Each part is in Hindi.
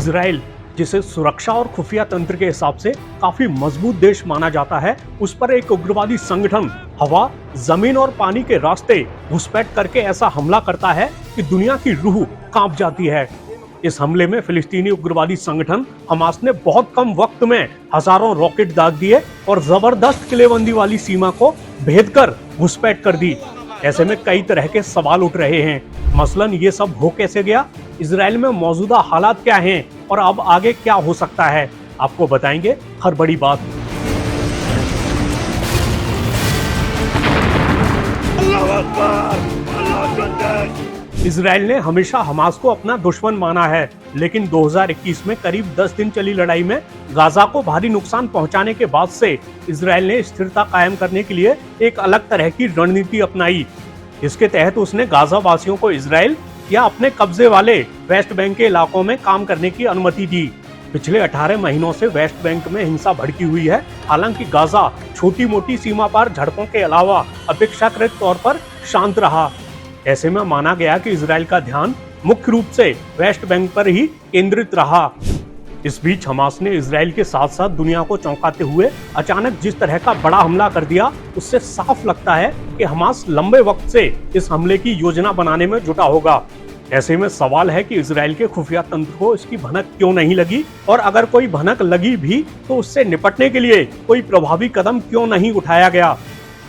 इजराइल, जिसे सुरक्षा और खुफिया तंत्र के हिसाब से काफी मजबूत देश माना जाता है, उस पर एक उग्रवादी संगठन हवा, जमीन और पानी के रास्ते घुसपैठ करके ऐसा हमला करता है कि दुनिया की रूह कांप जाती है। इस हमले में फिलिस्तीनी उग्रवादी संगठन हमास ने बहुत कम वक्त में हजारों रॉकेट दाग दिए और जबरदस्त किलेबंदी वाली सीमा को भेद कर घुसपैठ कर दी। ऐसे में कई तरह के सवाल उठ रहे हैं। मसलन ये सब हो कैसे गया, इजराइल में मौजूदा हालात क्या हैं और अब आगे क्या हो सकता है, आपको बताएंगे हर बड़ी बात। इजराइल ने हमेशा हमास को अपना दुश्मन माना है, लेकिन 2021 में करीब 10 दिन चली लड़ाई में गाजा को भारी नुकसान पहुंचाने के बाद से इजराइल ने स्थिरता कायम करने के लिए एक अलग तरह की रणनीति अपनाई। इसके तहत उसने गाजा वासियों को इजराइल या अपने कब्जे वाले वेस्ट बैंक के इलाकों में काम करने की अनुमति दी। पिछले 18 महीनों से वेस्ट बैंक में हिंसा भड़की हुई है। हालांकि गाजा छोटी मोटी सीमा पार झड़पों के अलावा अपेक्षाकृत तौर पर शांत रहा। ऐसे में माना गया कि इजराइल का ध्यान मुख्य रूप से वेस्ट बैंक पर ही केंद्रित रहा। इस बीच हमास ने इजराइल के साथ साथ दुनिया को चौंकाते हुए अचानक जिस तरह का बड़ा हमला कर दिया, उससे साफ लगता है कि हमास लंबे वक्त से इस हमले की योजना बनाने में जुटा होगा। ऐसे में सवाल है कि इजराइल के खुफिया तंत्र को इसकी भनक क्यों नहीं लगी, और अगर कोई भनक लगी भी तो उससे निपटने के लिए कोई प्रभावी कदम क्यों नहीं उठाया गया।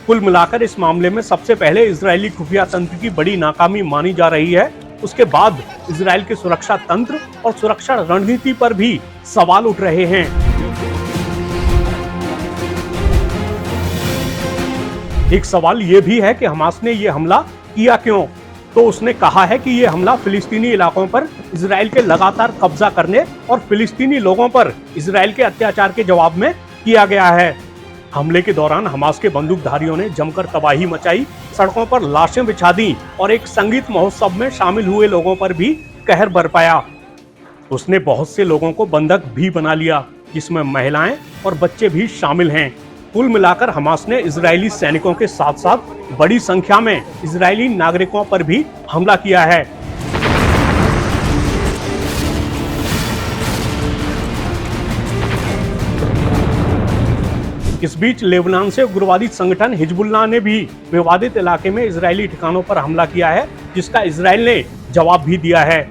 कुल मिलाकर इस मामले में सबसे पहले इजरायली खुफिया तंत्र की बड़ी नाकामी मानी जा रही है। उसके बाद इजराइल के सुरक्षा तंत्र और सुरक्षा रणनीति पर भी सवाल उठ रहे हैं। एक सवाल यह भी है कि हमास ने यह हमला किया क्यों। तो उसने कहा है कि यह हमला फिलिस्तीनी इलाकों पर इजराइल के लगातार कब्जा करने और फिलिस्तीनी लोगों पर इजराइल के अत्याचार के जवाब में किया गया है। हमले के दौरान हमास के बंदूकधारियों ने जमकर तबाही मचाई, सड़कों पर लाशें बिछा दी और एक संगीत महोत्सव में शामिल हुए लोगों पर भी कहर बरपाया। उसने बहुत से लोगों को बंधक भी बना लिया, जिसमें महिलाएं और बच्चे भी शामिल हैं। कुल मिलाकर हमास ने इजरायली सैनिकों के साथ साथ बड़ी संख्या में इजरायली नागरिकों पर भी हमला किया है। इस बीच लेबनान से उग्रवादी संगठन हिजबुल्लाह ने भी विवादित इलाके में इजरायली ठिकानों पर हमला किया है, जिसका इजराइल ने जवाब भी दिया है।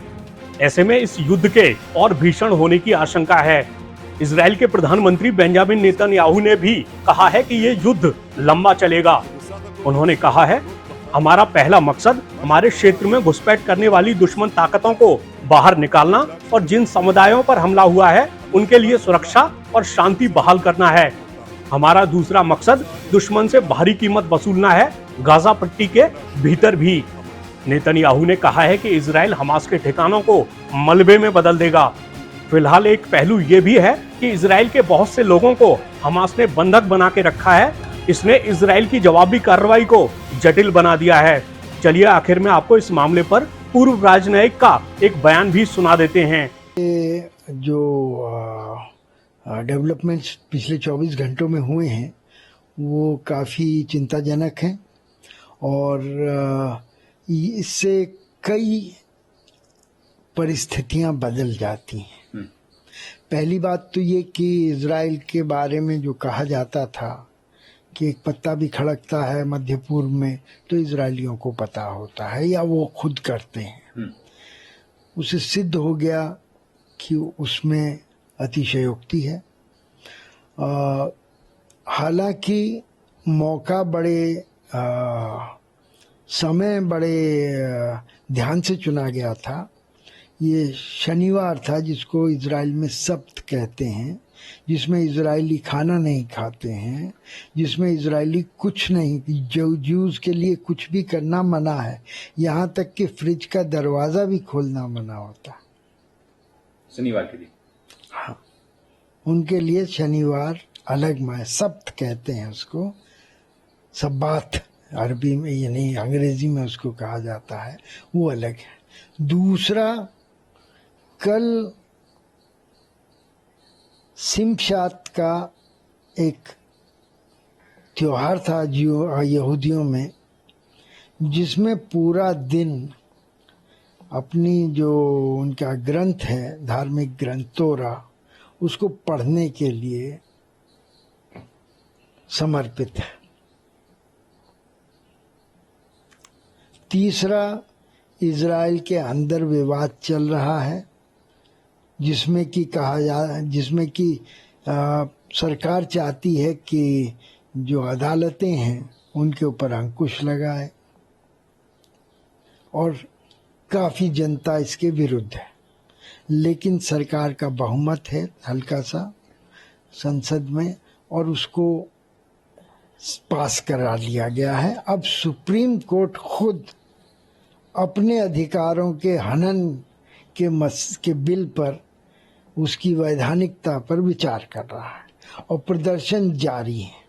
ऐसे में इस युद्ध के और भीषण होने की आशंका है। इजराइल के प्रधानमंत्री बेंजामिन नेतन्याहू ने भी कहा है कि ये युद्ध लंबा चलेगा। उन्होंने कहा है, हमारा पहला मकसद हमारे क्षेत्र में घुसपैठ करने वाली दुश्मन ताकतों को बाहर निकालना और जिन समुदायों पर हमला हुआ है उनके लिए सुरक्षा और शांति बहाल करना है। हमारा दूसरा मकसद दुश्मन से भारी कीमत वसूलना है, गाजा पट्टी के भीतर भी। नेतन्याहू ने कहा है कि इजराइल हमास के ठिकानों को मलबे में बदल देगा। फिलहाल एक पहलू ये भी है कि इजराइल के बहुत से लोगों को हमास ने बंधक बना के रखा है। इसने इजराइल की जवाबी कार्रवाई को जटिल बना दिया है। चलिए आखिर में आपको इस मामले पर पूर्व राजनयिक का एक बयान भी सुना देते हैं। जो डेवलपमेंट्स पिछले 24 घंटों में हुए हैं वो काफ़ी चिंताजनक हैं और इससे कई परिस्थितियां बदल जाती हैं। पहली बात तो ये कि इजराइल के बारे में जो कहा जाता था कि एक पत्ता भी खड़कता है मध्य पूर्व में तो इजरायलियों को पता होता है या वो खुद करते हैं, उसे सिद्ध हो गया कि उसमें अतिशयोक्ति है। हालांकि मौका बड़े समय बड़े ध्यान से चुना गया था। ये शनिवार था जिसको इजराइल में सब्त कहते हैं, जिसमें इजरायली खाना नहीं खाते हैं, जिसमें इजरायली कुछ नहीं, जो ज्यूज के लिए कुछ भी करना मना है, यहाँ तक कि फ्रिज का दरवाजा भी खोलना मना होता। शनिवार के दिन हाँ, उनके लिए शनिवार अलग माह सब्त कहते हैं उसको, सब्बात अरबी में यानी अंग्रेजी में उसको कहा जाता है, वो अलग है। दूसरा, कल सिमशात का एक त्योहार था यहूदियों में, जिसमें पूरा दिन अपनी जो उनका ग्रंथ है, धार्मिक ग्रंथ तोरा, उसको पढ़ने के लिए समर्पित है। तीसरा, इजराइल के अंदर विवाद चल रहा है जिसमें कि सरकार चाहती है कि जो अदालतें हैं उनके ऊपर अंकुश लगाए, और काफी जनता इसके विरुद्ध है। लेकिन सरकार का बहुमत है हल्का सा संसद में, और उसको पास करा लिया गया है। अब सुप्रीम कोर्ट खुद अपने अधिकारों के हनन के बिल पर, उसकी वैधानिकता पर विचार कर रहा है और प्रदर्शन जारी है।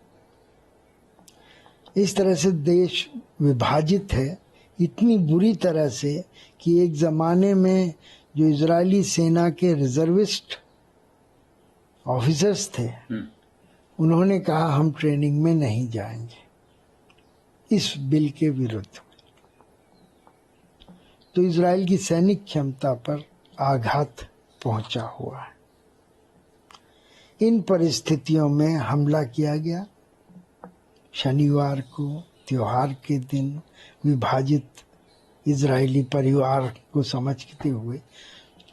इस तरह से देश विभाजित है इतनी बुरी तरह से कि एक जमाने में जो इजरायली सेना के रिजर्विस्ट ऑफिसर्स थे, उन्होंने कहा हम ट्रेनिंग में नहीं जाएंगे इस बिल के विरुद्ध। तो इजराइल की सैनिक क्षमता पर आघात पहुंचा हुआ है। इन परिस्थितियों में हमला किया गया शनिवार को, त्योहार के दिन, विभाजित इजरायली परिवार को समझते हुए।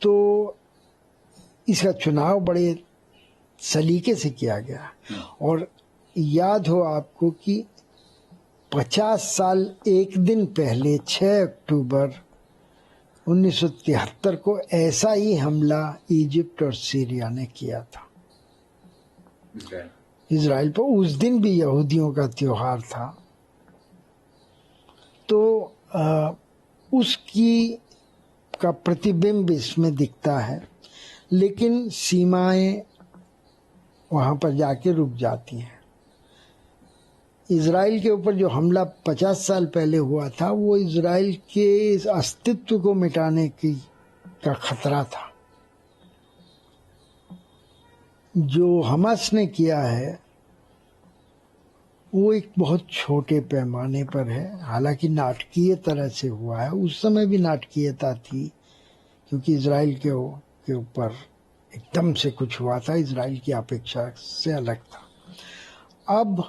तो इसका चुनाव बड़े सलीके से किया गया। और याद हो आपको कि 50 साल एक दिन पहले 6 अक्टूबर 1973 को ऐसा ही हमला इजिप्ट और सीरिया ने किया था इजराइल पर। उस दिन भी यहूदियों का त्योहार था। तो उसकी का प्रतिबिंब इसमें दिखता है, लेकिन सीमाएं वहां पर जाके रुक जाती हैं। इजराइल के ऊपर जो हमला 50 साल पहले हुआ था, वो इजराइल के अस्तित्व को मिटाने का खतरा था। जो हमास ने किया है वो एक बहुत छोटे पैमाने पर है, हालांकि नाटकीय तरह से हुआ है। उस समय भी नाटकीयता थी क्योंकि इजराइल के ऊपर एकदम से कुछ हुआ था, इजराइल की अपेक्षा से अलग था। अब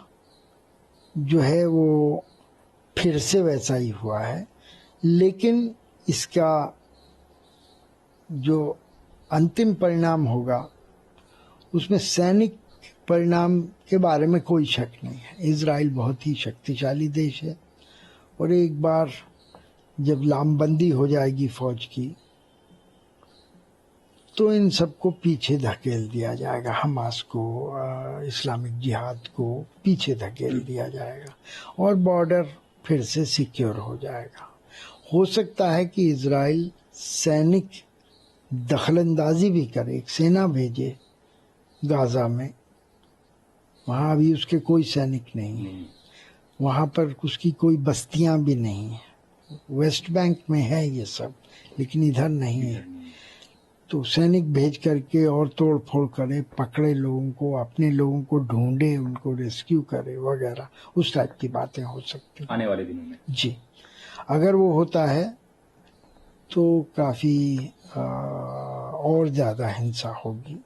जो है वो फिर से वैसा ही हुआ है, लेकिन इसका जो अंतिम परिणाम होगा उसमें सैनिक परिणाम के बारे में कोई शक नहीं है। इजराइल बहुत ही शक्तिशाली देश है, और एक बार जब लामबंदी हो जाएगी फौज की, तो इन सबको पीछे धकेल दिया जाएगा। हमास को, इस्लामिक जिहाद को पीछे धकेल दिया जाएगा और बॉर्डर फिर से सिक्योर हो जाएगा। हो सकता है कि इजराइल सैनिक दखलंदाजी भी करे, एक सेना भेजे गाजा में। वहाँ अभी उसके कोई सैनिक नहीं है, वहाँ पर उसकी कोई बस्तियां भी नहीं है। वेस्ट बैंक में है ये सब, लेकिन इधर नहीं है। तो सैनिक भेज करके और तोड़ फोड़ करे, पकड़े लोगों को, अपने लोगों को ढूंढे, उनको रेस्क्यू करे वगैरह, उस टाइप की बातें हो सकती आने वाले दिनों में। जी, अगर वो होता है तो काफी और ज्यादा हिंसा होगी।